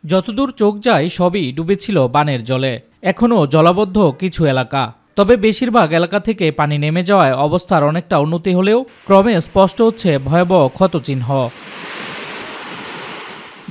যতদূর চোখ যায় সবই ডুবেছিল বানের জলে। এখনও জলাবদ্ধ কিছু এলাকা, তবে বেশিরভাগ এলাকা থেকে পানি নেমে যাওয়ায় অবস্থার অনেকটা উন্নতি হলেও ক্রমে স্পষ্ট হচ্ছে ভয়াবহ ক্ষতচিহ্ন।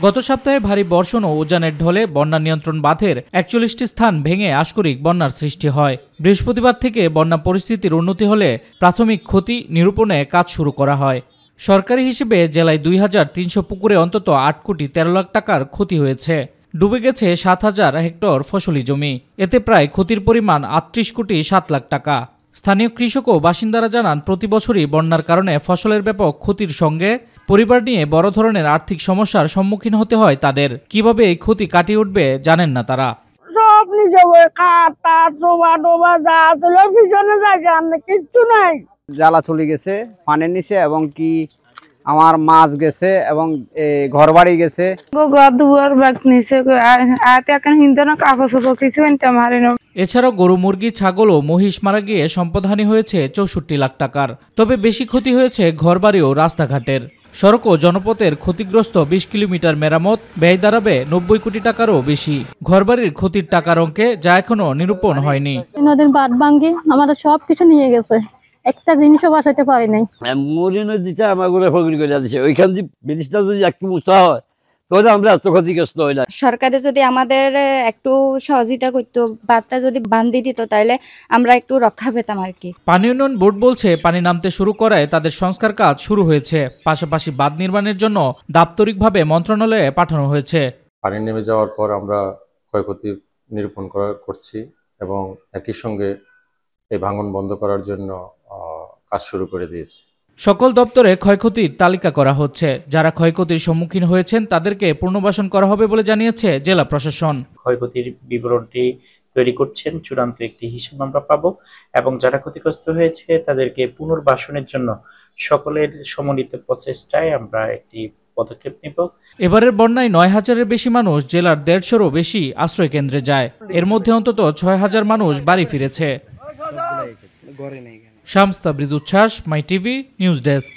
গত সপ্তাহে ভারী বর্ষণ ও উজানের ঢলে বন্যা নিয়ন্ত্রণ বাঁধের ৪১টি স্থান ভেঙে আংশিক বন্যার সৃষ্টি হয়। বৃহস্পতিবার থেকে বন্যা পরিস্থিতির উন্নতি হলে প্রাথমিক ক্ষতি নিরূপণে কাজ শুরু করা হয়। সরকারি হিসেবে জেলায় ২৩০০ পুকুরে অন্তত ৮ কোটি ১৩ লাখ টাকার ক্ষতি হয়েছে। ডুবে গেছে ৭,০০০ হেক্টর ফসলি জমি। এতে প্রায় ক্ষতির পরিমাণ ৩৮ কোটি ৭ লাখ টাকা। স্থানীয় কৃষক ও বাসিন্দারা জানান, প্রতি বছরই বন্যার কারণে ফসলের ব্যাপক ক্ষতির সঙ্গে পরিবার নিয়ে বড় ধরনের আর্থিক সমস্যার সম্মুখীন হতে হয় তাদের। কিভাবে এই ক্ষতি কাটিয়ে উঠবে জানেন না তারা। সব নিজে খাতা ডোবা ডোবা যা ছিল পিছনে যায়, কিচ্ছু নাই। জ্বালা চলে গেছে পানির নিচে, এবং কি আমার মাছ গেছে এবং ঘর বাড়ি গেছে। এছাড়াও গরু, মুরগি, ছাগল ও মহিষ মারা গিয়ে সম্পদহানি হয়েছে ৬৪ লাখ টাকার। তবে বেশি ক্ষতি হয়েছে ঘরবাড়ি ও রাস্তাঘাটের। সড়ক ও জনপথের ক্ষতিগ্রস্ত ২০ কিলোমিটার মেরামত ব্যয় দাঁড়াবে ৯০ কোটি টাকারও বেশি। ঘরবাড়ির ক্ষতির টাকার অঙ্কে যা এখনো নিরূপণ হয়নি। নদীর বাঁধ ভাঙ্গি আমাদের সবকিছু নিয়ে গেছে, একটা জিনিসও বাঁচাতে পারি নাই। মরি নদীটা আমার করে ফগরি করে দিচ্ছে, ওইখান দিয়ে ব্রিজটা যদি একটু উঁচা হয় তাহলে আমরা এত ক্ষতিগ্রস্ত হই না। সরকারে যদি আমাদের একটু সহযোগিতা করতো, বাঁধটা যদি বান্ধি দিত, তাহলে আমরা একটু রক্ষা পেতাম আর কি। পানি উন্নয়ন বোর্ড বলছে, পানি নামতে শুরু করায় তাদের সংস্কার কাজ শুরু হয়েছে। পাশাপাশি বাঁধ নির্মাণের জন্য দাপ্তরিকভাবে মন্ত্রণালয়ে পাঠানো হয়েছে। পানি নেমে যাওয়ার পর আমরা ক্ষয়ক্ষতি নিরূপণ করছি এবং একই সঙ্গে এই ভাঙন বন্ধ করার জন্য কাজ শুরু করে দিয়েছি। সকল দপ্তরে ক্ষয়ক্ষতির তালিকা করা হচ্ছে। যারা ক্ষয়ক্ষতির সম্মুখীন হয়েছেন তাদেরকে পুনর্বাসন করা হবে বলে জানিয়েছে জেলা প্রশাসন। ক্ষয়ক্ষতির বিবরণটি তৈরি করছেন, চূড়ান্ত একটি হিসাব আমরা পাবো এবং যারা ক্ষতিগ্রস্ত হয়েছে তাদেরকে পুনর্বাসনের জন্য সকলের সমন্বিত প্রচেষ্টায় আমরা একটি পদক্ষেপ নেব। এবারের বন্যায় ৯,০০০-এর বেশি মানুষ জেলার ১৫০-রও বেশি আশ্রয় কেন্দ্রে যায়। এর মধ্যে অন্তত ৬,০০০ মানুষ বাড়ি ফিরেছে। শামস তাবরিজ উচ্ছ্বাস, মাই টিভি নিউজ ডেস্ক।